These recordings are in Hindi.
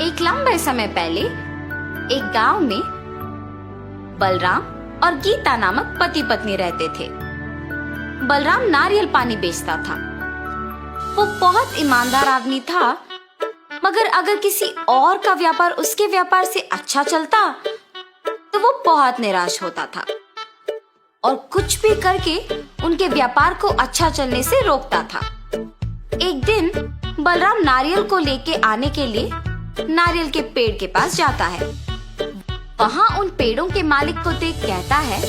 एक लंबे समय पहले एक गांव में बलराम और गीता नामक पति पत्नी रहते थे। बलराम नारियल पानी बेचता था। वो बहुत ईमानदार आदमी था, मगर अगर किसी और का व्यापार उसके व्यापार से अच्छा चलता तो वो बहुत निराश होता था और कुछ भी करके उनके व्यापार को अच्छा चलने से रोकता था। एक दिन बलराम नारियल को लेके आने के लिए नारियल के पेड़ के पास जाता है। वहाँ उन पेड़ों के मालिक को देख कहता है,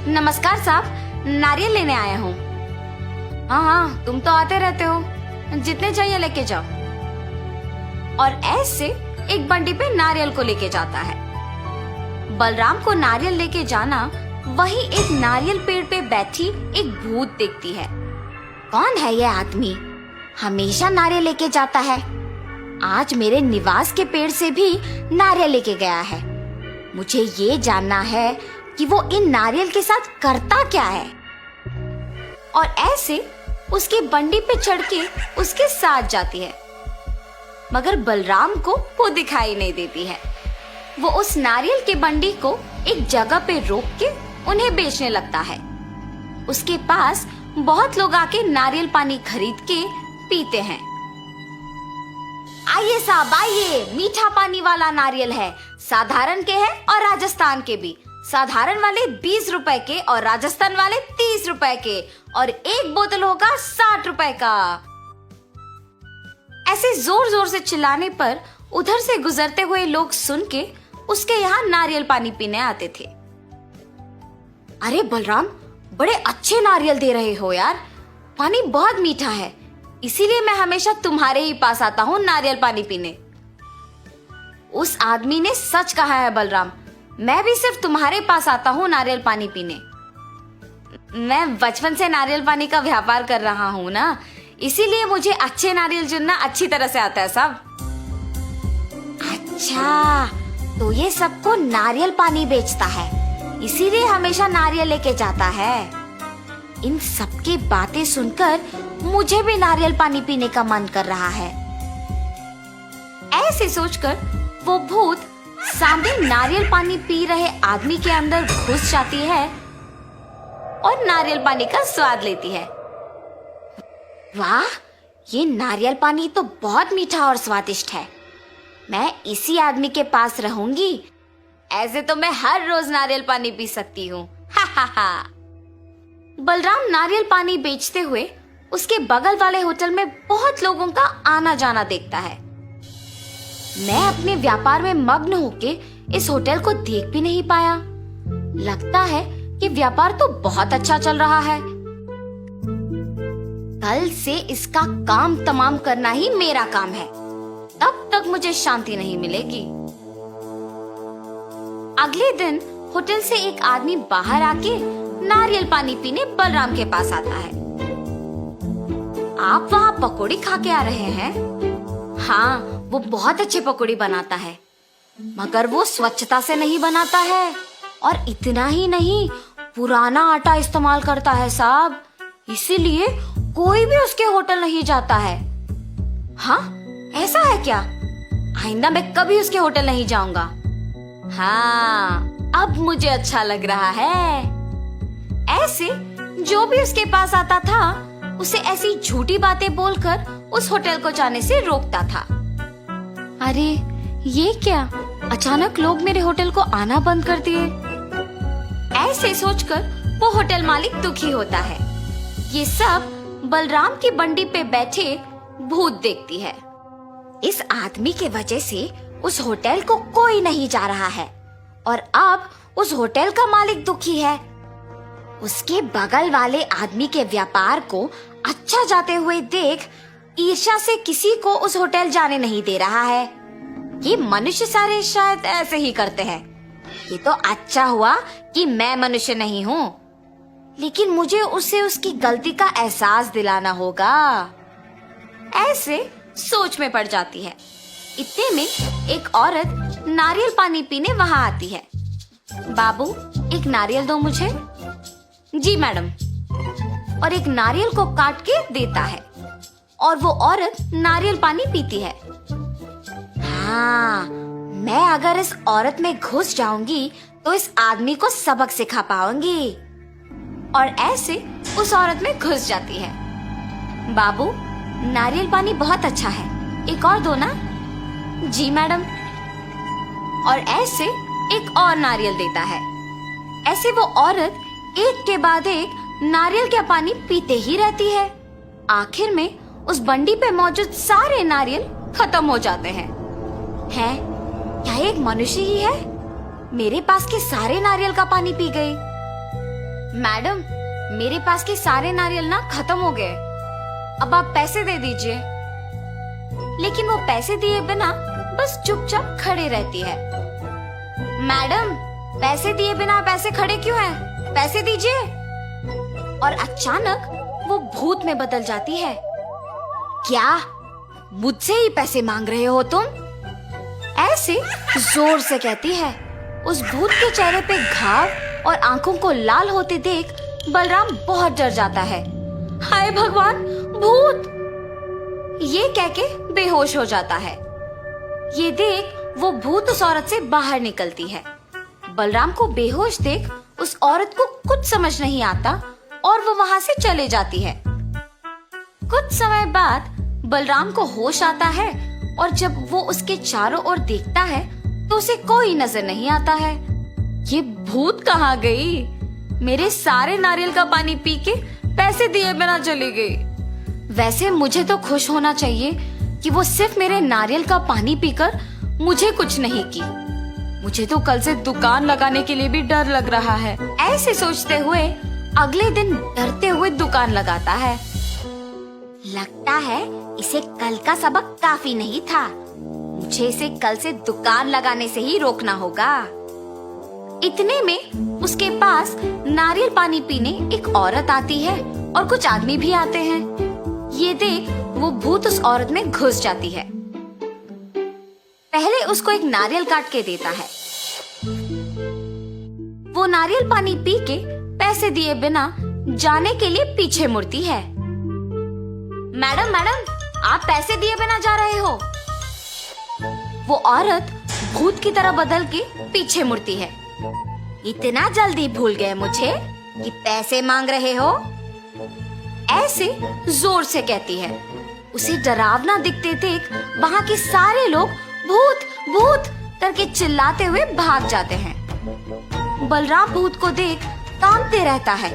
नमस्कार साहब, नारियल लेने आया हूँ। हाँ, तुम तो आते रहते हो, जितने चाहिए लेके जाओ। और ऐसे एक बंडी पे नारियल को लेके जाता है। बलराम को नारियल लेके जाना वहीं एक नारियल पेड़ पे बैठी एक भूत देखती है। कौन है ये आदमी? हमेशा नारियल लेके जाता है। आज मेरे निवास के पेड़ से भी नारियल लेके गया है। मुझे ये जानना है कि वो इन नारियल के साथ करता क्या है। और ऐसे उसकी बंडी पे चढ़ के उसके साथ जाती है, मगर बलराम को वो दिखाई नहीं देती है। वो उस नारियल की बंडी को एक जगह पे रोक के उन्हें बेचने लगता है। उसके पास बहुत लोग आके नारियल पानी खरीद के पीते हैं। आइए साहब आइए, मीठा पानी वाला नारियल है, साधारण के हैं और राजस्थान के भी। साधारण वाले 20 रुपए के और राजस्थान वाले 30 रुपए के, और एक बोतल होगा 60 रुपए का। ऐसे जोर जोर से चिल्लाने पर उधर से गुजरते हुए लोग सुन के उसके यहाँ नारियल पानी पीने आते थे। अरे बलराम, बड़े अच्छे नारियल दे रहे हो यार, पानी बहुत मीठा है, इसीलिए मैं हमेशा तुम्हारे ही पास आता हूँ नारियल पानी पीने। उस आदमी ने सच कहा है बलराम, मैं भी सिर्फ तुम्हारे पास आता हूँ नारियल पानी पीने। मैं बचपन से नारियल पानी का व्यापार कर रहा हूँ ना, इसीलिए मुझे अच्छे नारियल चुनना अच्छी तरह से आता है साहब। अच्छा, तो ये सबको नारियल पानी बेचता है, इसीलिए हमेशा नारियल लेके जाता है। इन सबकी बातें सुनकर मुझे भी नारियल पानी पीने का मन कर रहा है। ऐसे सोचकर वो भूत सामने नारियल पानी पी रहे आदमी के अंदर घुस जाती है और नारियल पानी का स्वाद लेती है। वाह, ये नारियल पानी तो बहुत मीठा और स्वादिष्ट है। मैं इसी आदमी के पास रहूंगी, ऐसे तो मैं हर रोज नारियल पानी पी सकती हूँ। हा हा हा। बलराम नारियल पानी बेचते हुए उसके बगल वाले होटल में बहुत लोगों का आना जाना देखता है। मैं अपने व्यापार में मग्न होके इस होटल को देख भी नहीं पाया। लगता है कि व्यापार तो बहुत अच्छा चल रहा है। कल से इसका काम तमाम करना ही मेरा काम है, तब तक मुझे शांति नहीं मिलेगी। अगले दिन होटल से एक आदमी बाहर आके नारियल पानी पीने बलराम के पास आता है। आप वहाँ पकौड़ी खा के आ रहे हैं? हाँ, वो बहुत अच्छे पकौड़ी बनाता है, मगर वो स्वच्छता से नहीं बनाता है, और इतना ही नहीं, पुराना आटा इस्तेमाल करता है साहब, इसीलिए कोई भी उसके होटल नहीं जाता है। हाँ, ऐसा है क्या? आइंदा मैं कभी उसके होटल नहीं जाऊंगा। हाँ, अब मुझे अच्छा लग रहा है। ऐसे जो भी उसके पास आता था उसे ऐसी झूठी बातें बोलकर उस होटल को जाने से रोकता था। अरे ये क्या, अचानक लोग मेरे होटल को आना बंद कर दिए। ऐसे सोचकर वो होटल मालिक दुखी होता है। ये सब बलराम की बंडी पे बैठे भूत देखती है। इस आदमी के वजह से उस होटल को कोई नहीं जा रहा है, और अब उस होटल का मालिक दुखी है। उसके बगल वाले आदमी के व्यापार को अच्छा जाते हुए देख ईर्ष्या से किसी को उस होटल जाने नहीं दे रहा है। ये मनुष्य सारे शायद ऐसे ही करते हैं। ये तो अच्छा हुआ कि मैं मनुष्य नहीं हूँ, लेकिन मुझे उसे उसकी गलती का एहसास दिलाना होगा। ऐसे सोच में पड़ जाती है। इतने में एक औरत नारियल पानी पीने वहाँ आती है। बाबू, एक नारियल दो मुझे। जी मैडम। और एक नारियल को काट के देता है, और वो औरत नारियल पानी पीती है। हाँ, हाँ, मैं अगर इस औरत में घुस जाऊंगी तो इस आदमी को सबक सिखा पाऊंगी। और ऐसे उस औरत में घुस जाती है। बाबू, नारियल पानी बहुत अच्छा है, एक और दो ना। जी मैडम। और ऐसे एक और नारियल देता है। ऐसे वो औरत एक के बाद एक नारियल का पानी पीते ही रहती है। आखिर में उस बंडी पे मौजूद सारे नारियल खत्म हो जाते हैं। क्या एक मनुष्य ही है? मेरे पास के सारे नारियल का पानी पी गई। मैडम, मेरे पास के सारे नारियल ना खत्म हो गए, अब आप पैसे दे दीजिए। लेकिन वो पैसे दिए बिना बस चुपचाप खड़े रहती है। मैडम, पैसे दिए बिना आप ऐसे खड़े क्यों हैं? पैसे दीजिए। और अचानक वो भूत में बदल जाती है। क्या मुझसे ही पैसे मांग रहे हो तुम? ऐसे जोर से कहती है। उस भूत के चेहरे पे घाव और आंखों को लाल होते देख बलराम बहुत डर जाता है। हाय भगवान, भूत! ये कह के बेहोश हो जाता है। ये देख वो भूत उस औरत से बाहर निकलती है। बलराम को बेहोश देख उस औरत को कुछ समझ नहीं आता और वो वहां से चले जाती है। कुछ समय बाद बलराम को होश आता है और जब वो उसके चारों ओर देखता है तो उसे कोई नजर नहीं आता है। ये भूत कहाँ गई? मेरे सारे नारियल का पानी पी के पैसे दिए बिना चली गई। वैसे मुझे तो खुश होना चाहिए कि वो सिर्फ मेरे नारियल का पानी पीकर मुझे कुछ नहीं की। मुझे तो कल से दुकान लगाने के लिए भी डर लग रहा है। ऐसे सोचते हुए अगले दिन डरते हुए दुकान लगाता है। लगता है इसे कल का सबक काफी नहीं था। मुझे इसे कल से दुकान लगाने से ही रोकना होगा। इतने में उसके पास नारियल पानी पीने एक औरत आती है और कुछ आदमी भी आते हैं। ये देख वो भूत उस औरत में घुस जाती है। पहले उसको एक नारियल काट के देता है। वो नारियल पानी पी के पैसे दिए बिना जाने के लिए पीछे मुड़ती है। मैडम, मैडम, आप पैसे दिए बिना जा रहे हो? वो औरत भूत की तरह बदल के पीछे मुड़ती है। इतना जल्दी भूल गए मुझे कि पैसे मांग रहे हो? ऐसे जोर से कहती है। उसे डरावना दिखते देख वहाँ के सारे लोग भूत भूत करके चिल्लाते हुए भाग जाते हैं। बलराम भूत को देख कांपते रहता है।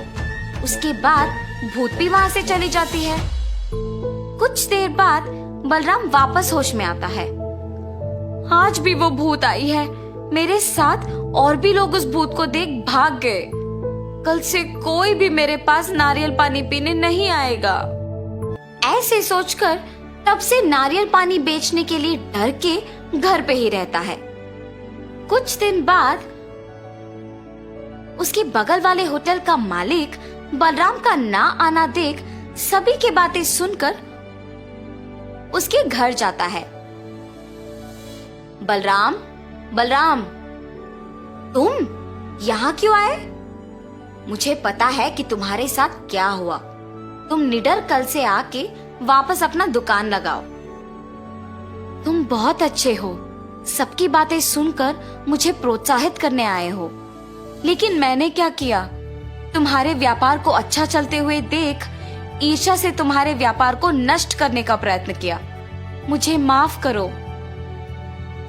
उसके बाद भूत भी वहाँ से चली जाती है। कुछ देर बाद बलराम वापस होश में आता है। आज भी वो भूत आई है। मेरे साथ और भी लोग उस भूत को देख भाग गए। कल से कोई भी मेरे पास नारियल पानी पीने नहीं आएगा। ऐसे सोचकर तब से नारियल पानी बेचने के लिए डर के घर पे ही रहता है। कुछ दिन बाद उसके बगल वाले होटल का मालिक बलराम का ना आना देख सभी की बातें सुनकर उसके घर जाता है। बलराम, बलराम, तुम यहाँ क्यों आए? मुझे पता है कि तुम्हारे साथ क्या हुआ। तुम निडर कल से आके वापस अपना दुकान लगाओ। तुम बहुत अच्छे हो। सबकी बातें सुनकर मुझे प्रोत्साहित करने आए हो। लेकिन मैंने क्या किया? तुम्हारे व्यापार को अच्छा चलते हुए देख ईर्ष्या से तुम्हारे व्यापार को नष्ट करने का प्रयत्न किया। मुझे माफ करो।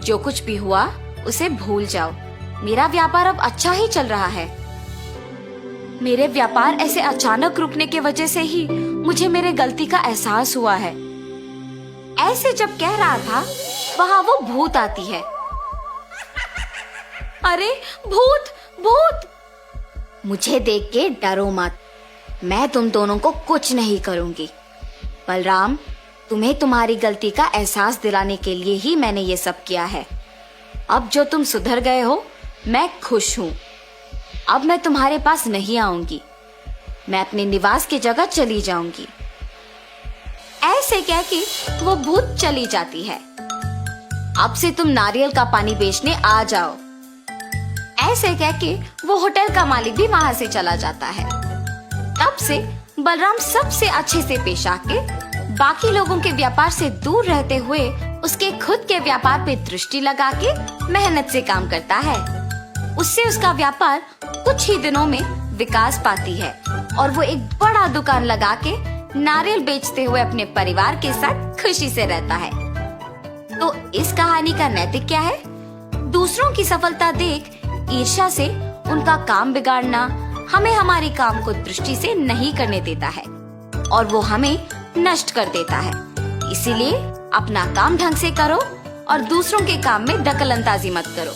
जो कुछ भी हुआ उसे भूल जाओ। मेरा व्यापार अब अच्छा ही चल रहा है। मेरे व्यापार ऐसे अचानक रुकने के वजह से ही मुझे मेरे गलती का एहसास हुआ है। ऐसे जब कह रहा था वहां वो भूत आती है। अरे भूत, भूत! मुझे देख के डरो मत। मैं तुम दोनों को कुछ नहीं करूंगी। बलराम, तुम्हें तुम्हारी गलती का एहसास दिलाने के लिए ही मैंने ये सब किया है। अब जो तुम सुधर गए हो, मैं खुश हूँ। अब मैं तुम्हारे पास नहीं आऊंगी। मैं अपने निवास की जगह चली जाऊंगी। ऐसे कह के वो भूत चली जाती है। अब से तुम नारियल का पानी बेचने आ जाओ। ऐसे कह के वो होटल का मालिक भी वहां से चला जाता है। तब से बलराम सबसे अच्छे से पेश आके बाकी लोगों के व्यापार से दूर रहते हुए उसके खुद के व्यापार पे दृष्टि लगा के मेहनत से काम करता है। उससे उसका व्यापार कुछ ही दिनों में विकास पाती है और वो एक बड़ा दुकान लगा के नारियल बेचते हुए अपने परिवार के साथ खुशी से रहता है। तो इस कहानी का नैतिक क्या है? दूसरों की सफलता देख ईर्ष्या से उनका काम बिगाड़ना हमें हमारे काम को दृष्टि से नहीं करने देता है और वो हमें नष्ट कर देता है। इसीलिए अपना काम ढंग से करो और दूसरों के काम में दखल अंदाजी मत करो।